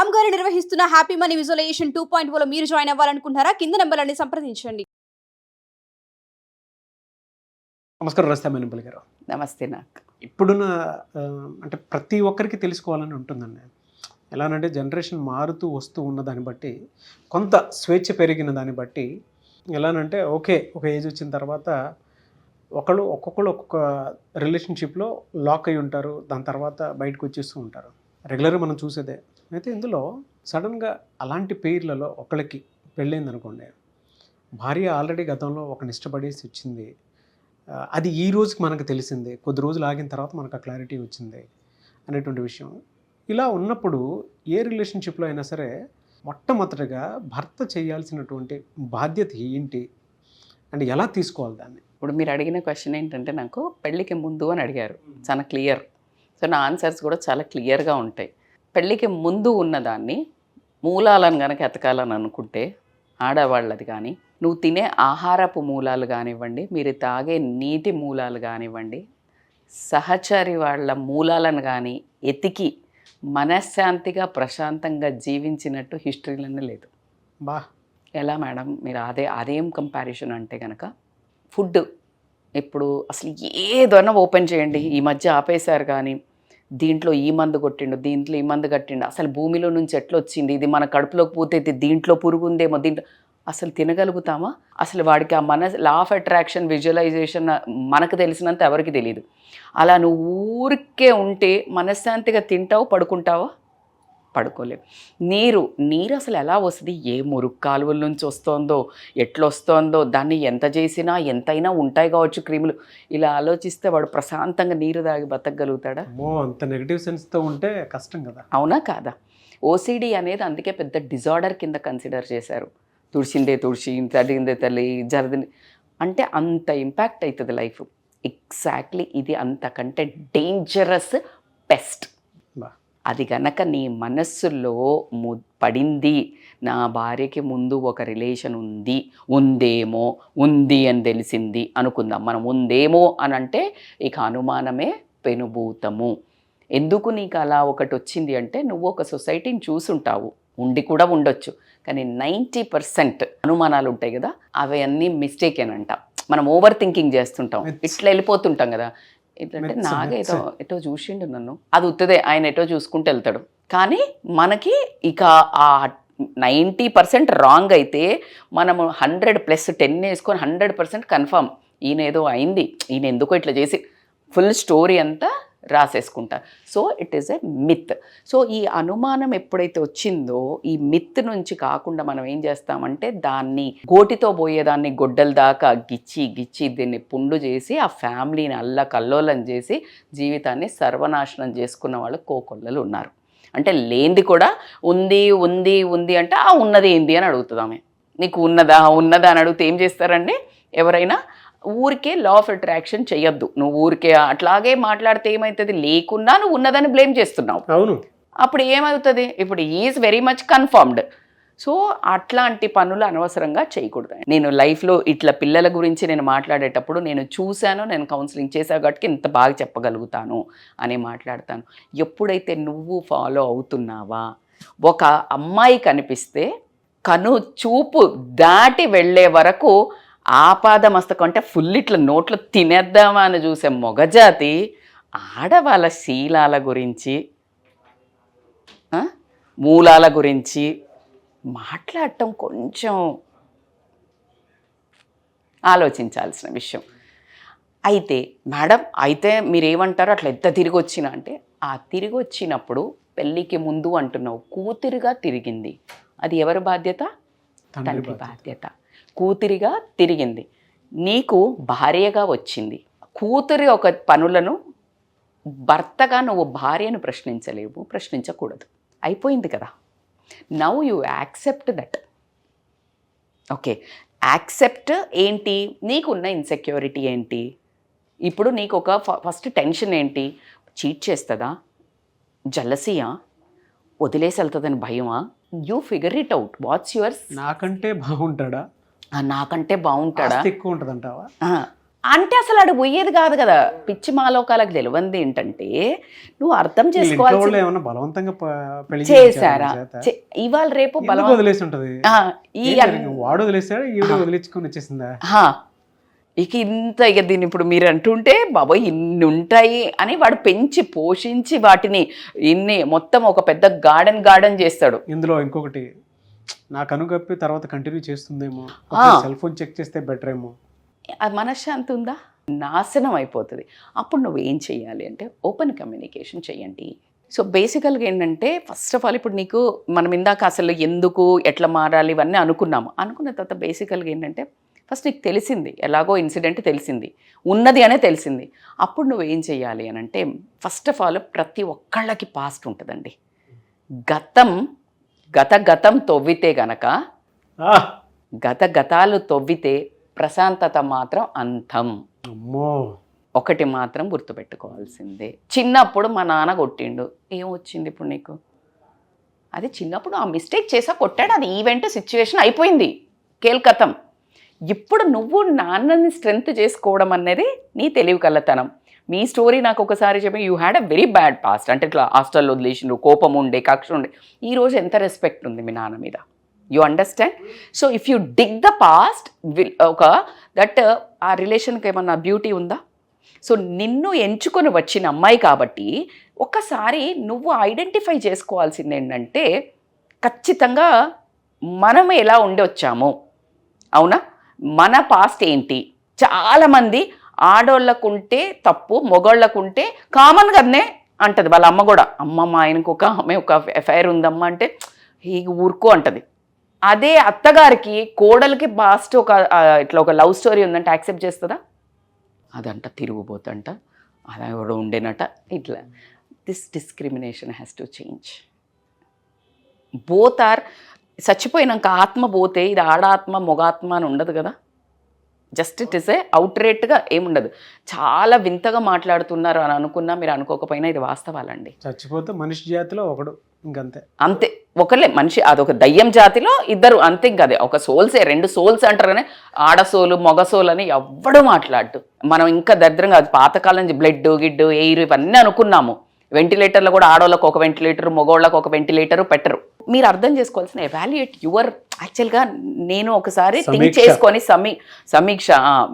రామ్ గారు నిర్వహిస్తున్న happy money visualisation 2.0 లో మీరు జాయిన్ అవ్వాలనుకుంటున్నారా? కింద నెంబర్లని సంప్రదించండి. నమస్కారం రస్తామేనిపల్లి గారు. నమస్తే. నాకు ఇప్పుడున్న అంటే ప్రతి ఒక్కరికి తెలుసుకోవాలని ఉంటుందండి. ఎలానంటే జనరేషన్ మారుతూ వస్తూ ఉన్న దాన్ని బట్టి కొంత స్వేచ్ఛ పెరిగిన దాన్ని బట్టి ఎలానంటే ఓకే ఒక ఏజ్ వచ్చిన తర్వాత ఒక్కొక్కరు ఒక్కొక్క రిలేషన్షిప్లో లాక్ అయి ఉంటారు. దాని తర్వాత బయటకు వచ్చేస్తూ ఉంటారు. రెగ్యులర్గా మనం చూసేదే. అయితే ఇందులో సడన్గా అలాంటి పెయిర్లలో ఒకళ్ళకి పెళ్ళైంది అనుకోండి, భార్య ఆల్రెడీ గతంలో ఒకని ఇష్టపడేసి వచ్చింది, అది ఈ రోజుకి మనకు తెలిసింది, కొద్ది రోజులు ఆగిన తర్వాత మనకు ఆ క్లారిటీ వచ్చింది అనేటువంటి విషయం. ఇలా ఉన్నప్పుడు ఏ రిలేషన్షిప్లో అయినా సరే మొట్టమొదటిగా భర్త చేయాల్సినటువంటి బాధ్యత ఏంటి అంటే ఎలా తీసుకోవాలి దాన్ని? ఇప్పుడు మీరు అడిగిన క్వశ్చన్ ఏంటంటే, నాకు పెళ్ళికి ముందు అని అడిగారు. చాలా క్లియర్. సో నా ఆన్సర్స్ కూడా చాలా క్లియర్గా ఉంటాయి. పెళ్ళికి ముందు ఉన్నదాన్ని మూలాలను కనుక ఎతకాలని అనుకుంటే ఆడవాళ్ళది కానీ, నువ్వు తినే ఆహారపు మూలాలు కానివ్వండి, మీరు తాగే నీటి మూలాలు కానివ్వండి, సహచరి వాళ్ళ మూలాలను కానీ ఎతికి మనశ్శాంతిగా ప్రశాంతంగా జీవించినట్టు హిస్టరీలోనే లేదు. బా ఎలా మేడం మీరు అదేం కంపారిజన్ అంటే కనుక, ఫుడ్ ఇప్పుడు అసలు ఏదైనా ఓపెన్ చేయండి, ఈ మధ్య ఆపేశారు కానీ దీంట్లో ఈ మందు కొట్టిండు, దీంట్లో ఈ మందు కట్టిండు, అసలు భూమిలో నుంచి ఎట్లా వచ్చింది, ఇది మన కడుపులోకి పోతే దీంట్లో పురుగు ఉందేమో, దీంట్లో అసలు తినగలుగుతామా? అసలు వాడికి ఆ లా ఆఫ్ అట్రాక్షన్ విజువలైజేషన్ మనకు తెలిసినంత ఎవరికి తెలియదు. అలా నువ్వు ఊరికే ఉంటే మనశ్శాంతిగా తింటావు, పడుకుంటావా? పడుకోలేవు. నీరు అసలు ఎలా వస్తుంది? ఏ మురుగు కాలువల నుంచి వస్తుందో, ఎట్లా వస్తుందో, దాన్ని ఎంత చేసినా ఎంతైనా ఉంటాయి కావచ్చు క్రిములు. ఇలా ఆలోచిస్తే వాడు ప్రశాంతంగా నీరు తాగి బతకగలుగుతాడా? అంత నెగిటివ్ సెన్స్తో ఉంటే కష్టం కదా. అవునా కాదా? ఓసిడి అనేది అందుకే పెద్ద డిజార్డర్ కింద కన్సిడర్ చేశారు. తుడిచిందే తుడిచి, తడిగిందే తల్లి, జరదింది అంటే అంత ఇంపాక్ట్ అవుతుంది లైఫ్. ఎగ్జాక్ట్లీ ఇది అంతకంటే డేంజరస్ పెస్ట్. అది గనక నీ మనస్సులో పడింది, నా భార్యకి ముందు ఒక రిలేషన్ ఉంది అని తెలిసింది అనుకుందాం. మనం ఉందేమో అని అంటే ఇక అనుమానమే పెనుభూతము. ఎందుకు నీకు అలా ఒకటి వచ్చింది అంటే, నువ్వు ఒక సొసైటీని చూసుంటావు, ఉండి కూడా ఉండొచ్చు, కానీ 90% అనుమానాలు ఉంటాయి కదా, అవి అన్నీ మిస్టేకేనంట. మనం ఓవర్ థింకింగ్ చేస్తుంటాం, ఇట్లా వెళ్ళిపోతుంటాం కదా. ఏంటంటే నాగేదో ఎటో చూసిండు నన్ను, అది ఉత్తదే, ఆయన ఎటో చూసుకుంటూ వెళ్తాడు. కానీ మనకి ఇక ఆ 90% రాంగ్ అయితే మనము 100+10 వేసుకొని 100% కన్ఫర్మ్, ఈయన ఏదో అయింది, ఈయన ఎందుకో ఇట్లా చేసి ఫుల్ స్టోరీ అంతా రాసేసుకుంటారు. So it is a myth. So ఈ అనుమానం ఎప్పుడైతే వచ్చిందో, ఈ మిత్ నుంచి కాకుండా మనం ఏం చేస్తామంటే, దాన్ని గోటితో పోయేదాన్ని గొడ్డల దాకా గిచ్చి దీన్ని పుండు చేసి ఆ ఫ్యామిలీని అల్లకల్లోలం చేసి జీవితాన్ని సర్వనాశనం చేసుకున్న వాళ్ళు కోకొల్లలు ఉన్నారు. అంటే లేనిది కూడా ఉంది అంటే ఆ ఉన్నది ఏంది అని అడుగుతుందామె. నీకు ఉన్నదా అని అడిగితే ఏం చేస్తారండి ఎవరైనా? ఊరికే లా ఆఫ్ అట్రాక్షన్ చెయ్యొద్దు. నువ్వు ఊరికే అట్లాగే మాట్లాడితే ఏమవుతుంది, లేకున్నా నువ్వు ఉన్నదని బ్లేమ్ చేస్తున్నావు. అవును. అప్పుడు ఏమవుతుంది? ఇప్పుడు is very much confirmed. So అట్లాంటి పనులు అనవసరంగా చేయకూడదు. నేను లైఫ్లో ఇట్లా పిల్లల గురించి నేను మాట్లాడేటప్పుడు నేను చూశాను, నేను కౌన్సిలింగ్ చేశాను కాబట్టి ఇంత బాగా చెప్పగలుగుతాను అని మాట్లాడతాను. ఎప్పుడైతే నువ్వు ఫాలో అవుతున్నావా, ఒక అమ్మాయి కనిపిస్తే కను చూపు దాటి వెళ్ళే వరకు ఆపాద మస్తకం అంటే ఫుల్ ఇట్లా నోట్లో తినేద్దామా అని చూసే మొగజాతి ఆడవాళ్ళ శీలాల గురించి, మూలాల గురించి మాట్లాడటం కొంచెం ఆలోచించాల్సిన విషయం. అయితే మేడం, అయితే మీరేమంటారు అట్లా ఎంత తిరిగి వచ్చినా అంటే, ఆ తిరిగి వచ్చినప్పుడు పెళ్ళికి ముందు అంటున్నావు, కూతురుగా తిరిగింది, అది ఎవరి బాధ్యత? తండ్రి బాధ్యత. కూతురిగా తిరిగింది, నీకు భార్యగా వచ్చింది. కూతురి ఒక పనులను భర్తగా నువ్వు భార్యను ప్రశ్నించలేవు, ప్రశ్నించకూడదు, అయిపోయింది కదా. Now you accept that. Okay, accept ఏంటి? నీకున్న ఇన్సెక్యూరిటీ ఏంటి? ఇప్పుడు నీకు ఒక ఫస్ట్ టెన్షన్ ఏంటి? చీట్ చేస్తుందా, జలసియా, వదిలేసి వెళ్తుందని భయమా? You figure it out. What's yours? నాకంటే బాగుంటాడా, నాకంటే బాగుంటాడా, ఎక్కువ ఉంటుంది అంటావా? అంటే అసలు ఆడు పోయేది కాదు కదా. పిచ్చి మాలోకాలకు తెలియంది ఏంటంటే నువ్వు అర్థం చేసుకోవాల్సి ఏమన్నా బలవంతంగా పెళ్లి చేశారా ఇవాళ రేపు బలం వదిలేసి ఉంటది. ఈ వాడు వదిలేసాడు, ఈవిడ వదిలించుకొని వచ్చేసిందా. ఇక ఇంత ఇక దీన్ని ఇప్పుడు మీరు అంటుంటే బాబోయ్ ఇన్ని ఉంటాయి అని వాడు పెంచి పోషించి వాటిని ఇన్ని మొత్తం ఒక పెద్ద గార్డెన్ చేస్తాడు. ఇందులో ఇంకొకటి నాకు అనుకప్పి తర్వాత కంటిన్యూ చేస్తుందేమో, సెల్ ఫోన్ చెక్ చేస్తే బెటర్ ఏమో. మనశ్శాంతి ఉందా, నాశనం అయిపోతుంది. అప్పుడు నువ్వేం చెయ్యాలి అంటే ఓపెన్ కమ్యూనికేషన్ చెయ్యండి. సో బేసికల్గా ఏంటంటే ఫస్ట్ ఆఫ్ ఆల్ ఇప్పుడు నీకు మనం ఇందాక అసలు ఎందుకు ఎట్లా మారాలి ఇవన్నీ అనుకున్న తర్వాత బేసికల్గా ఏంటంటే ఫస్ట్ నీకు తెలిసింది, ఎలాగో ఇన్సిడెంట్ తెలిసింది, ఉన్నది అనే తెలిసింది. అప్పుడు నువ్వేం చెయ్యాలి అని అంటే ఫస్ట్ ఆఫ్ ఆల్ ప్రతి ఒక్కళ్ళకి పాస్ట్ ఉంటుందండి. గతం తవ్వితే గనక గతాలు తవ్వితే ప్రశాంతత మాత్రం అంతం. ఒకటి మాత్రం గుర్తుపెట్టుకోవాల్సిందే, చిన్నప్పుడు మా నాన్న కొట్టిండు, ఏమొచ్చింది ఇప్పుడు నీకు? అది చిన్నప్పుడు ఆ మిస్టేక్ చేసా కొట్టాడు, అది ఈవెంట్ సిచ్యువేషన్ అయిపోయింది, కేల్కతం. ఇప్పుడు నువ్వు నాన్నని స్ట్రెంగ్త్ చేసుకోవడం అనేది నీ తెలివి కళ్ళతనం. మీ స్టోరీ నాకు ఒకసారి చెప్పి you had a very bad past, అంటే ఇట్లా హాస్టల్లో వదిలేసిండ్రు, కోపం ఉండే, కక్ష ఉండే. ఈరోజు ఎంత రెస్పెక్ట్ ఉంది మీ నాన్న మీద, you understand? So if you dig the past that ఆ రిలేషన్కి ఏమన్నా బ్యూటీ ఉందా? సో నిన్ను ఎంచుకొని వచ్చిన అమ్మాయి కాబట్టి ఒక్కసారి నువ్వు ఐడెంటిఫై చేసుకోవాల్సింది ఏంటంటే ఖచ్చితంగా మనం ఎలా ఉండి వచ్చాము, అవునా? మన పాస్ట్ ఏంటి? చాలామంది ఆడోళ్ళకుంటే తప్పు, మగోళ్ళకుంటే కామన్ కదనే అంటది వాళ్ళ అమ్మ కూడా. అమ్మ మా ఆయనకు ఒక ఎఫ్ఐఆర్ ఉందమ్మా అంటే ఊరుకో అంటది. అదే అత్తగారికి కోడలికి పాస్ట్ ఇట్లా ఒక లవ్ స్టోరీ ఉందంటే యాక్సెప్ట్ చేస్తుందా? అదంట తిరుగుబోతంట, అలా ఎవడో ఉండేనట, ఇట్లా. This discrimination has to change. Both are, చచ్చిపోయినాక ఆత్మ పోతే ఇది ఆడాత్మ మొగాత్మ అని ఉండదు కదా. జస్ట్ ఇట్ ఇస్ ఏ అవుట్రేట్గా ఏముండదు. చాలా వింతగా మాట్లాడుతున్నారు అని అనుకున్నా మీరు అనుకోకపోయినా ఇది వాస్తవాలండి. చచ్చిపోతే మనిషి జాతిలో ఒకడు, ఇంకంతే. అంతే, ఒకలే మనిషి, అదొక దయ్యం జాతిలో ఇద్దరు, అంతే. ఇంకా అదే ఒక సోల్సే, 2 సోల్స్ అంటారు కానీ ఆడసోలు మొగసోలు అని ఎవ్వడూ మాట్లాడు. మనం ఇంకా దరిద్రంగా అది పాతకాలం నుంచి బ్లడ్ గిడ్డు ఎయిర్ ఇవన్నీ అనుకున్నాము. వెంటిలేటర్లో కూడా ఆడోళ్ళకు ఒక వెంటిలేటర్, మగోళ్ళకు ఒక వెంటిలేటరు పెట్టరు. మీరు అర్థం చేసుకోవాల్సిన ఎవాల్యుయేట్ యువర్, యాక్చువల్గా నేను ఒకసారి థింక్ చేసుకొని సమీక్ష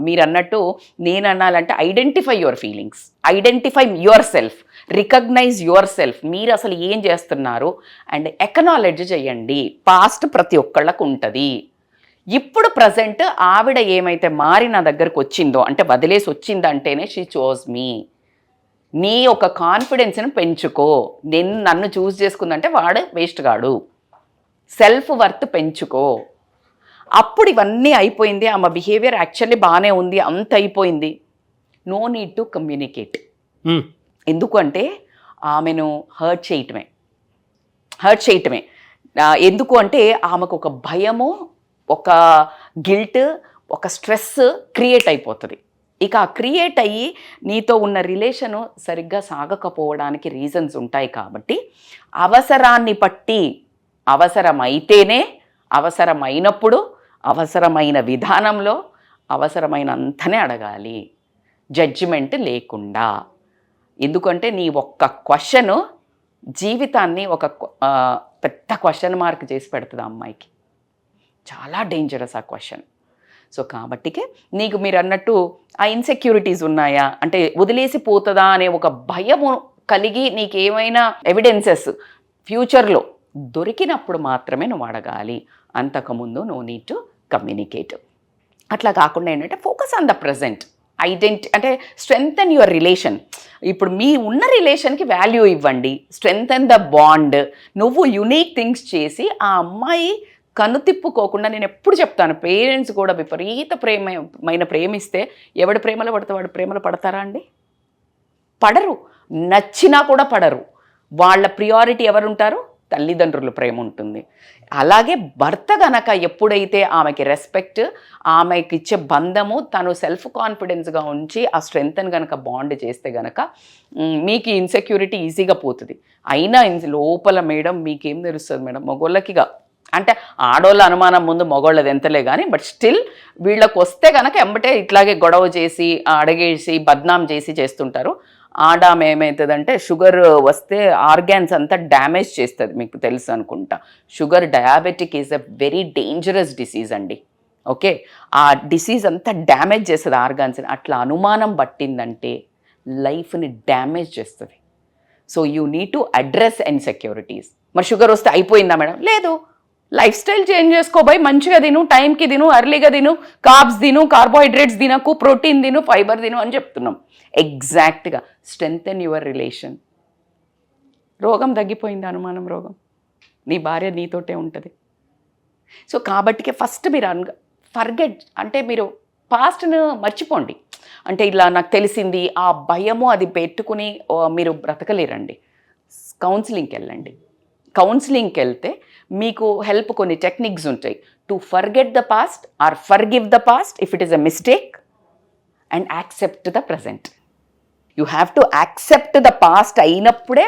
మీరు అన్నట్టు నేను అనాలంటే identify your feelings, identify yourself, recognise yourself. మీరు అసలు ఏం చేస్తున్నారు అండ్ ఎక్నాలెడ్జ్ చేయండి. పాస్ట్ ప్రతి ఒక్కళ్ళకు ఉంటుంది. ఇప్పుడు ప్రజెంట్ ఆవిడ ఏమైతే మారి నా దగ్గరకు వచ్చిందో అంటే వదిలేసి వచ్చిందంటేనే షీ చోజ్ మీ. నీ ఒక కాన్ఫిడెన్స్ని పెంచుకో. నన్ను చూస్ చేసుకుందంటే వాడు వేస్ట్ గాడు. సెల్ఫ్ వర్త్ పెంచుకో. అప్పుడు ఇవన్నీ అయిపోయింది, ఆమె బిహేవియర్ యాక్చువల్లీ బాగానే ఉంది, అంత అయిపోయింది. No need to communicate. ఎందుకంటే ఆమెను హర్ట్ చేయటమే. ఎందుకు అంటే ఆమెకు ఒక భయము, ఒక గిల్ట్, ఒక స్ట్రెస్ క్రియేట్ అయిపోతుంది. ఇక క్రియేట్ అయ్యి నీతో ఉన్న రిలేషను సరిగ్గా సాగకపోవడానికి రీజన్స్ ఉంటాయి. కాబట్టి అవసరాన్ని బట్టి, అవసరమైతేనే, అవసరమైనప్పుడు, అవసరమైన విధానంలో, అవసరమైనంతనే అడగాలి, జడ్జిమెంట్ లేకుండా. ఎందుకంటే నీ ఒక్క క్వశ్చను జీవితాన్ని ఒక పెద్ద క్వశ్చన్ మార్క్ చేసి పెడుతుంది ఆ అమ్మాయికి. చాలా డేంజరస్ ఆ క్వశ్చన్. సో కాబట్టికే నీకు మీరు అన్నట్టు ఆ ఇన్సెక్యూరిటీస్ ఉన్నాయా అంటే వదిలేసి పోతుందా అనే ఒక భయము కలిగి నీకేమైనా ఎవిడెన్సెస్ ఫ్యూచర్లో దొరికినప్పుడు మాత్రమే నువ్వు అడగాలి. అంతకుముందు నో నీడ్ టు కమ్యూనికేట్. అట్లా కాకుండా ఏంటంటే ఫోకస్ ఆన్ ద ప్రజెంట్. అంటే స్ట్రెంగ్తన్ యువర్ రిలేషన్. ఇప్పుడు మీ ఉన్న రిలేషన్కి వాల్యూ ఇవ్వండి. Strengthen the bond. నువ్వు యునీక్ థింగ్స్ చేసి ఆ అమ్మాయి కన్నుతిప్పుకోకుండా, నేను ఎప్పుడు చెప్తాను పేరెంట్స్ కూడా విపరీత ప్రేమిస్తే ఎవడి ప్రేమలో పడితే వాడు ప్రేమలో పడతారా అండి? పడరు. నచ్చినా కూడా పడరు. వాళ్ళ ప్రియారిటీ ఎవరుంటారు? తల్లిదండ్రుల ప్రేమ ఉంటుంది. అలాగే భర్త గనక ఎప్పుడైతే ఆమెకి రెస్పెక్ట్, ఆమెకి ఇచ్చే బంధము, తను సెల్ఫ్ కాన్ఫిడెన్స్గా ఉంచి ఆ స్ట్రెంగ్త్ కనుక బాండ్ చేస్తే గనక మీకు ఇన్సెక్యూరిటీ ఈజీగా పోతుంది. అయినా లోపల మేడం మీకేం తెలుస్తుంది మేడం, మగోళ్ళకిగా అంటే ఆడోళ్ళ అనుమానం ముందు మగోళ్ళది ఎంతలే కానీ, బట్ స్టిల్ వీళ్ళకి వస్తే కనుక ఎంబటే ఇట్లాగే గొడవ చేసి అడిగేసి బద్నాం చేసి చేస్తుంటారు. ఆడామె ఏమవుతుందంటే షుగర్ వస్తే ఆర్గాన్స్ అంతా డ్యామేజ్ చేస్తుంది, మీకు తెలుసు అనుకుంటా. Sugar diabetic is a very dangerous disease అండి. ఓకే, ఆ డిసీజ్ అంతా డ్యామేజ్ చేస్తుంది ఆర్గాన్స్ని. అట్లా అనుమానం పట్టిందంటే లైఫ్ని డ్యామేజ్ చేస్తుంది. So you need to address insecurities. మరి షుగర్ వస్తే అయిపోయిందా మేడం? లేదు, లైఫ్ స్టైల్ చేంజ్ చేసుకోబోయి మంచిగా తిను, టైంకి తిను, అర్లీగా తిను, కార్బ్స్ తిను, కార్బోహైడ్రేట్స్ తినకు, ప్రోటీన్ తిను, ఫైబర్ తిను అని చెప్తున్నాం. ఎగ్జాక్ట్గా స్ట్రెంగ్తెన్ యువర్ రిలేషన్. రోగం తగ్గిపోయింది, అనుమానం రోగం. నీ భార్య నీతోటే ఉంటుంది. సో కాబట్టికే ఫస్ట్ మీరు ఫర్గెట్, అంటే మీరు పాస్ట్ను మర్చిపోండి. అంటే ఇలా నాకు తెలిసింది ఆ భయము అది పెట్టుకుని మీరు బ్రతకలేరండి. కౌన్సిలింగ్కి వెళ్ళండి. కౌన్సిలింగ్కి వెళ్తే మీకు హెల్ప్ కొన్ని టెక్నిక్స్ ఉంటాయి. To forget the past or forgive the past if it is a mistake and accept the present. You have to accept the past అయినప్పుడే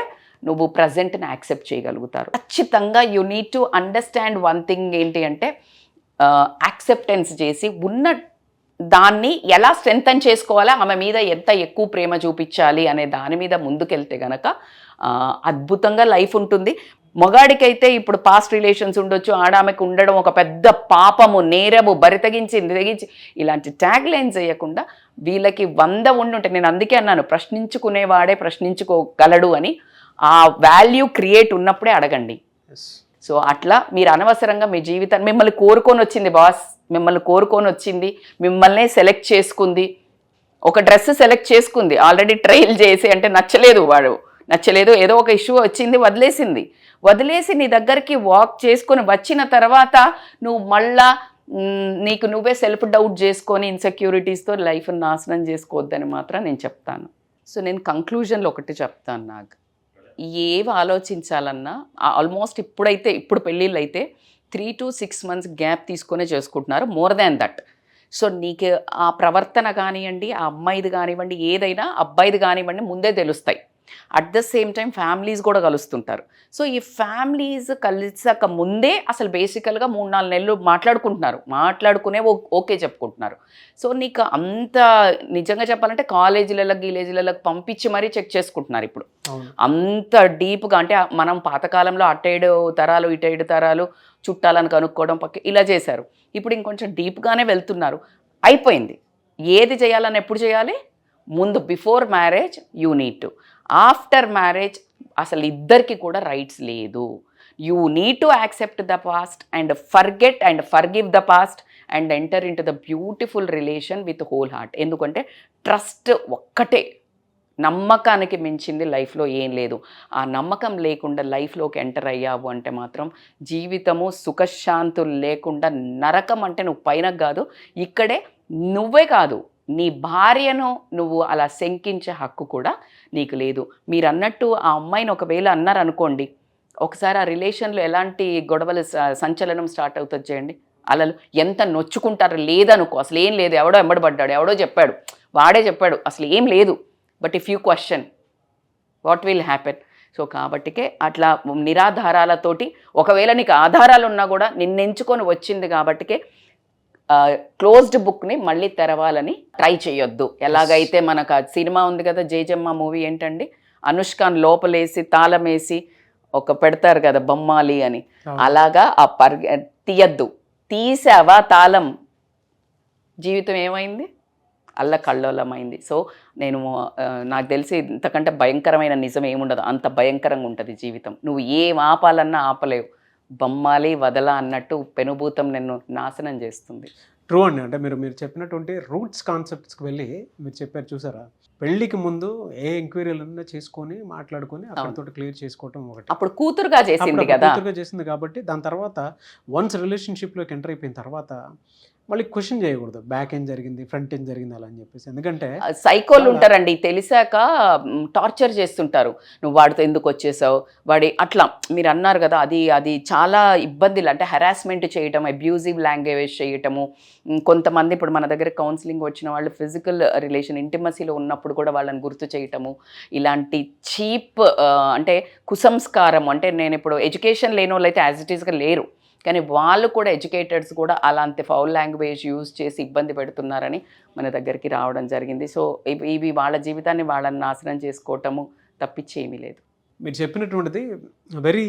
నువ్వు ప్రజెంట్ని యాక్సెప్ట్ చేయగలుగుతారు. ఖచ్చితంగా you need to understand one thing ఏంటి అంటే, acceptance చేసి ఉన్న దాన్ని ఎలా స్ట్రెంగ్తన్ చేసుకోవాలా, ఆమె మీద ఎంత ఎక్కువ ప్రేమ చూపించాలి అనే దాని మీద ముందుకెళ్తే గనక అద్భుతంగా లైఫ్ ఉంటుంది. మగాడికైతే ఇప్పుడు పాస్ట్ రిలేషన్స్ ఉండొచ్చు, ఆడామెకు ఉండడం ఒక పెద్ద పాపము, నేరము, బరితగించి తెగించి ఇలాంటి ట్యాగ్ లైన్స్ వేయకుండా వీళ్ళకి 100 ఉండుంటాయి. నేను అందుకే అన్నాను, ప్రశ్నించుకునేవాడే ప్రశ్నించుకోగలడు అని. ఆ వాల్యూ క్రియేట్ ఉన్నప్పుడే అడగండి. సో అట్లా మీరు అనవసరంగా మీ జీవితాన్ని, మిమ్మల్ని కోరుకొని వచ్చింది బాస్, మిమ్మల్ని కోరుకొని వచ్చింది, మిమ్మల్నే సెలెక్ట్ చేసుకుంది, ఒక డ్రెస్ సెలెక్ట్ చేసుకుంది ఆల్రెడీ ట్రయల్ చేసి, అంటే నచ్చలేదు ఏదో ఒక ఇష్యూ వచ్చింది, వదిలేసి నీ దగ్గరికి వాక్ చేసుకొని వచ్చిన తర్వాత నువ్వు మళ్ళా నీకు నువ్వే సెల్ఫ్ డౌట్ చేసుకొని ఇన్సెక్యూరిటీస్తో లైఫ్ని నాశనం చేసుకోవద్దని మాత్రం నేను చెప్తాను. సో నేను కంక్లూజన్లో ఒకటి చెప్తాను, నాకు ఏవి ఆలోచించాలన్నా ఆల్మోస్ట్ ఇప్పుడు పెళ్ళిళ్ళు అయితే 3 to 6 months గ్యాప్ తీసుకునే చేసుకుంటున్నారు, మోర్ దాన్ దట్. సో నీకు ఆ ప్రవర్తన కానివ్వండి, ఆ అమ్మాయిది కానివ్వండి, ఏదైనా అబ్బాయిది కానివ్వండి ముందే తెలుస్తాయి. At the same time families కూడా కలుస్తుంటారు. సో ఈ ఫ్యామిలీస్ కలిసాక ముందే అసలు బేసికల్గా 3-4 నెలలు మాట్లాడుకునే ఓకే చెప్పుకుంటున్నారు. సో నీకు అంత నిజంగా చెప్పాలంటే గీలేజీలకు పంపించి మరీ చెక్ చేసుకుంటున్నారు ఇప్పుడు. అంత డీప్గా, అంటే మనం పాతకాలంలో అటేడు తరాలు ఇటేడు తరాలు చుట్టాలను కనుక్కోవడం ఇలా చేశారు. ఇప్పుడు ఇంకొంచెం డీప్గానే వెళ్తున్నారు. అయిపోయింది. ఏది చేయాలని ఎప్పుడు చేయాలి? ముందు before marriage you need to, after marriage అసలు ఇద్దరికి కూడా రైట్స్ లేదు. You need to accept the past and forget and forgive the past and enter in to the beautiful relation with whole heart. ఎందుకంటే ట్రస్ట్ ఒక్కటే, నమ్మకానికి మించింది లైఫ్లో ఏం లేదు. ఆ నమ్మకం లేకుండా లైఫ్లోకి ఎంటర్ అయ్యావు అంటే మాత్రం జీవితము సుఖశాంతులు లేకుండా నరకం. అంటే నువ్వు పైన కాదు, ఇక్కడే నువ్వే కాదు, నీ భార్యను నువ్వు అలా శంకించే హక్కు కూడా నీకు లేదు. మీరు అన్నట్టు ఆ అమ్మాయిని ఒకవేళ అన్నారనుకోండి, ఒకసారి ఆ రిలేషన్లో ఎలాంటి గొడవలు సంచలనం స్టార్ట్ అవుతుంది చేయండి. అలా ఎంత నొచ్చుకుంటారు. లేదనుకో, అసలు ఏం లేదు, ఎవడో ఎంబడబడ్డాడు, ఎవడో చెప్పాడు, వాడే చెప్పాడు, అసలు ఏం లేదు. But if you question what will happen? So కాబట్టికే అట్లా నిరాధారాలతోటి, ఒకవేళ నీకు ఆధారాలు ఉన్నా కూడా నిన్నెంచుకొని వచ్చింది కాబట్టికే క్లోజ్డ్ బుక్ని మళ్ళీ తెరవాలని ట్రై చేయొద్దు. ఎలాగైతే మనకు ఆ సినిమా ఉంది కదా, జేజమ్మ మూవీ ఏంటండి, అనుష్కాన్ లోపలేసి తాళం వేసి పెడతారు కదా బొమ్మాలి అని, అలాగా ఆ తీయద్దు. తీసావా తాళం, జీవితం ఏమైంది? కల్లోలమైంది. సో నాకు తెలిసి ఇంతకంటే భయంకరమైన నిజం ఏముండదు, అంత భయంకరంగా ఉంటుంది జీవితం. నువ్వు ఏం ఆపాలన్నా ఆపలేవు. బొమ్మాలి వదల అన్నట్టు పెనుభూతం నిన్ను నాశనం చేస్తుంది. ట్రూ అండి. అంటే మీరు చెప్పినటువంటి రూట్స్ కాన్సెప్ట్స్కి వెళ్ళి మీరు చెప్పారు చూసారా, పెళ్ళికి ముందు ఏ ఎంక్వైరీలన్నా చేసుకొని మాట్లాడుకొని అక్కడితో క్లియర్ చేసుకోవటం ఒకటి. అప్పుడు కూతురుగా చేసింది కదా, కూతురుగా చేసింది కాబట్టి దాని తర్వాత వన్స్ రిలేషన్షిప్లోకి ఎంటర్ అయిపోయిన తర్వాత మళ్ళీ క్వశ్చన్ చేయకూడదు, బ్యాక్ ఏం జరిగింది, ఫ్రంట్ ఏం జరిగింది అలా అని చెప్పేసి. ఎందుకంటే సైకోలు ఉంటారండి, తెలిసాక టార్చర్ చేస్తుంటారు. నువ్వు వాడితో ఎందుకు వచ్చేసావు, అట్లా మీరు అన్నారు కదా, అది చాలా ఇబ్బందులు. అంటే హెరాస్మెంట్ చేయటం, అబ్యూజివ్ లాంగ్వేజ్ చేయటము. కొంతమంది ఇప్పుడు మన దగ్గర కౌన్సిలింగ్ వచ్చిన వాళ్ళు ఫిజికల్ రిలేషన్ ఇంటిమసీలో ఉన్నప్పుడు కూడా వాళ్ళని గుర్తు చేయటము. ఇలాంటి చీప్ అంటే కుసంస్కారం. అంటే నేను ఇప్పుడు ఎడ్యుకేషన్ లేని వాళ్ళు అయితే యాజ్ ఇట్ ఈస్గా లేరు, కానీ వాళ్ళు కూడా ఎడ్యుకేటెడ్స్ కూడా అలాంటి ఫౌల్ లాంగ్వేజ్ యూజ్ చేసి ఇబ్బంది పెడుతున్నారని మన దగ్గరికి రావడం జరిగింది. సో ఇవి వాళ్ళ జీవితాన్ని వాళ్ళని నాశనం చేసుకోవటము తప్పించి ఏమీ లేదు. మీరు చెప్పినటువంటిది వెరీ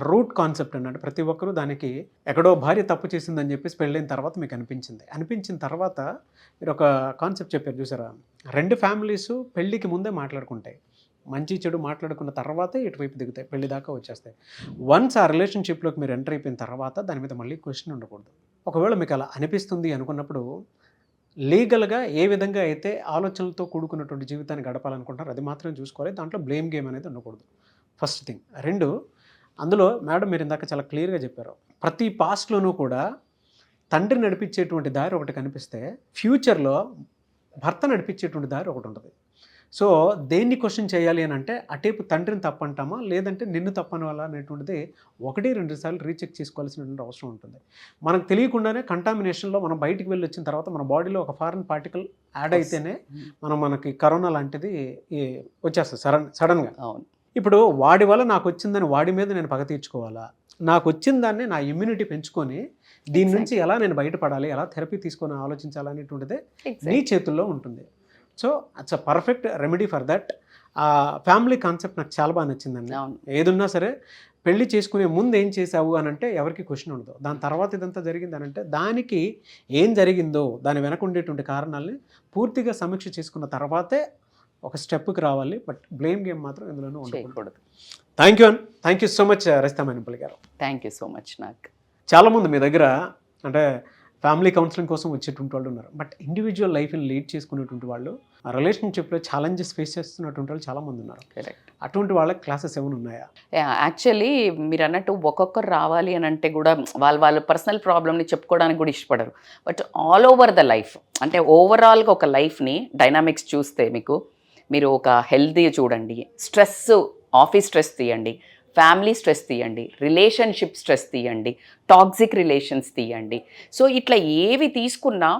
రూట్ కాన్సెప్ట్ అన్నట్టు. ప్రతి ఒక్కరూ దానికి ఎక్కడో భార్య తప్పు చేసిందని చెప్పేసి పెళ్ళైన తర్వాత మీకు అనిపించిన తర్వాత మీరు ఒక కాన్సెప్ట్ చెప్పారు చూసారా, 2 ఫ్యామిలీస్ పెళ్ళికి ముందే మాట్లాడుకుంటాయి, మంచి చెడు మాట్లాడుకున్న తర్వాతే ఇటువైపు దిగుతాయి, పెళ్లి దాకా వచ్చేస్తాయి. వన్స్ ఆ రిలేషన్షిప్లోకి మీరు ఎంటర్ అయిపోయిన తర్వాత దాని మీద మళ్ళీ క్వశ్చన్ ఉండకూడదు. ఒకవేళ మీకు అలా అనిపిస్తుంది అనుకున్నప్పుడు లీగల్గా ఏ విధంగా అయితే ఆలోచనలతో కూడుకున్నటువంటి జీవితాన్ని గడపాలనుకుంటారో అది మాత్రం చూసుకోవాలి. దాంట్లో బ్లేమ్ గేమ్ అనేది ఉండకూడదు, ఫస్ట్ థింగ్. 2, అందులో మేడం మీరు ఇందాక చాలా క్లియర్గా చెప్పారు, ప్రతి పాస్ట్లోనూ కూడా తండ్రి నడిపించేటువంటి దారి ఒకటి కనిపిస్తే ఫ్యూచర్లో భర్త నడిపించేటువంటి దారి ఒకటి ఉంటుంది. సో దేన్ని క్వశ్చన్ చేయాలి అని అంటే అటేపు తండ్రిని తప్పంటామా లేదంటే నిన్ను తప్పనవాలా అనేటువంటిది 1-2 సార్లు రీచెక్ చేసుకోవాల్సినటువంటి అవసరం ఉంటుంది. మనకు తెలియకుండానే కంటామినేషన్లో మనం బయటికి వెళ్ళి వచ్చిన తర్వాత మన బాడీలో ఒక ఫారెన్ పార్టికల్ యాడ్ అయితేనే మనకి కరోనా లాంటిది వచ్చేస్తుంది సడన్గా. ఇప్పుడు వాడి వల్ల నాకు వచ్చిందని వాడి మీద నేను పగ తీర్చుకోవాలా, నాకు వచ్చిన దాన్ని నా ఇమ్యూనిటీ పెంచుకొని దీని నుంచి ఎలా నేను బయటపడాలి, ఎలా థెరపీ తీసుకొని ఆలోచించాలనేటువంటిదే నీ చేతుల్లో ఉంటుంది. So it's a perfect remedy for that. ఆ ఫ్యామిలీ కాన్సెప్ట్ నాకు చాలా బాగా నచ్చిందండి. ఏదున్నా సరే పెళ్లి చేసుకునే ముందు ఏం చేసావు అని అంటే ఎవరికి క్వశ్చన్ ఉండదు, దాని తర్వాత ఇదంతా జరిగింది అని అంటే దానికి ఏం జరిగిందో దాని వెనక ఉండేటువంటి కారణాలని పూర్తిగా సమీక్ష చేసుకున్న తర్వాతే ఒక స్టెప్కి రావాలి. బట్ బ్లేమ్ గేమ్ మాత్రం ఇందులోనూ ఉండకూడదు. Thank you so much Rajitha Mainampally గారు. Thank you so much. నాకు చాలామంది మీ దగ్గర అంటే ఫ్యామిలీ కౌన్సిలింగ్ కోసం వచ్చేటువంటి వాళ్ళు ఉన్నారు, బట్ ఇండివిజువల్ లైఫ్ని లీడ్ చేసుకునేటువంటి వాళ్ళు, ఆ రిలేషన్షిప్లో ఛాలెంజెస్ ఫేస్ చేస్తున్నటువంటి వాళ్ళు చాలామంది ఉన్నారు. కరెక్ట్. అటువంటి వాళ్ళకి క్లాసెస్ ఏమైనా ఉన్నాయా? యాక్చువల్లీ మీరు అన్నట్టు ఒక్కొక్కరు రావాలి అని అంటే కూడా వాళ్ళ పర్సనల్ ప్రాబ్లమ్ని చెప్పుకోవడానికి కూడా ఇష్టపడరు. But all over the life అంటే ఓవరాల్గా ఒక లైఫ్ని డైనామిక్స్ చూస్తే మీరు ఒక హెల్తీ చూడండి, స్ట్రెస్, ఆఫీస్ స్ట్రెస్ తీయండి, ఫ్యామిలీ స్ట్రెస్ తీయండి, రిలేషన్షిప్ స్ట్రెస్ తీయండి, టాక్సిక్ రిలేషన్స్ తీయండి. సో ఇట్లా ఏవి తీసుకున్నా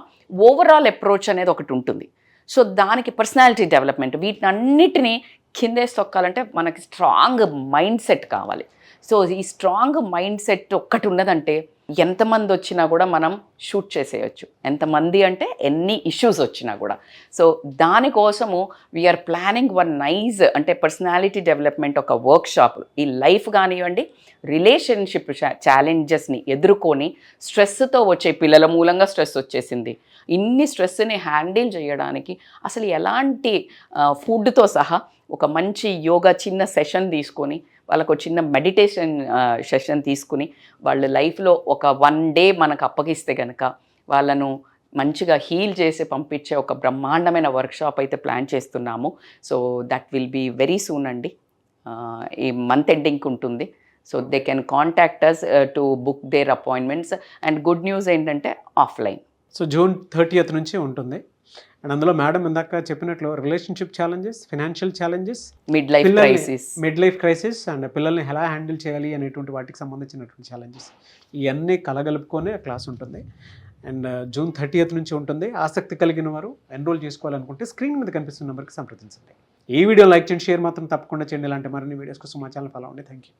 ఓవరాల్ అప్రోచ్ అనేది ఒకటి ఉంటుంది. సో దానికి పర్సనాలిటీ డెవలప్మెంట్, వీటినన్నిటినీ కిందేసి తొక్కాలంటే మనకి స్ట్రాంగ్ మైండ్ సెట్ కావాలి. సో ఈ స్ట్రాంగ్ మైండ్ సెట్ ఒక్కటి ఉన్నదంటే ఎంతమంది వచ్చినా కూడా మనం షూట్ చేసేయచ్చు, ఎంతమంది అంటే ఎన్ని ఇష్యూస్ వచ్చినా కూడా. సో దానికోసము వీఆర్ ప్లానింగ్ వన్ నైస్ అంటే పర్సనాలిటీ డెవలప్మెంట్ ఒక వర్క్షాప్. ఈ లైఫ్ కానివ్వండి, రిలేషన్షిప్ ఛాలెంజెస్ని ఎదుర్కొని స్ట్రెస్తో వచ్చే పిల్లల మూలంగా స్ట్రెస్ వచ్చేసింది, ఇన్ని స్ట్రెస్ని హ్యాండిల్ చేయడానికి అసలు ఎలాంటి ఫుడ్తో సహా ఒక మంచి యోగా చిన్న సెషన్ తీసుకొని వాళ్ళకు చిన్న మెడిటేషన్ సెషన్ తీసుకుని వాళ్ళ లైఫ్లో ఒక 1 డే మనకు అప్పగిస్తే కనుక వాళ్ళను మంచిగా హీల్ చేసి పంపించే ఒక బ్రహ్మాండమైన వర్క్షాప్ అయితే ప్లాన్ చేస్తున్నాము. So that will be very soon అండి, ఈ మంత్ ఎండింగ్కి ఉంటుంది. So they can contact us to book their appointments. And good news ఏంటంటే ఆఫ్లైన్. సో June 30th నుంచి ఉంటుంది. అండ్ అందులో మేడం ఇందాక చెప్పినట్లు relationship challenges, financial challenges, midlife crisis and పిల్లల్ని ఎలా హ్యాండిల్ చేయాలి అనేటువంటి వాటికి సంబంధించినటువంటి ఛాలెంజెస్ ఇవన్నీ కలగలుపుకొనే క్లాస్ ఉంటుంది. అండ్ June 30th నుంచి ఉంటుంది. ఆసక్తి కలిగిన వారు ఎన్రోల్ చేసుకోవాలనుకుంటే స్క్రీన్ మీద కనిపిస్తున్న నెంబర్కి సంప్రదించండి. ఈ వీడియో లైక్ చేయండి, షేర్ మాత్రం తప్పకుండా చేయండి. ఇలాంటి మరిన్ని వీడియోస్ కోసం మా ఛానల్ ఫాలో అవ్వండి. Thank you.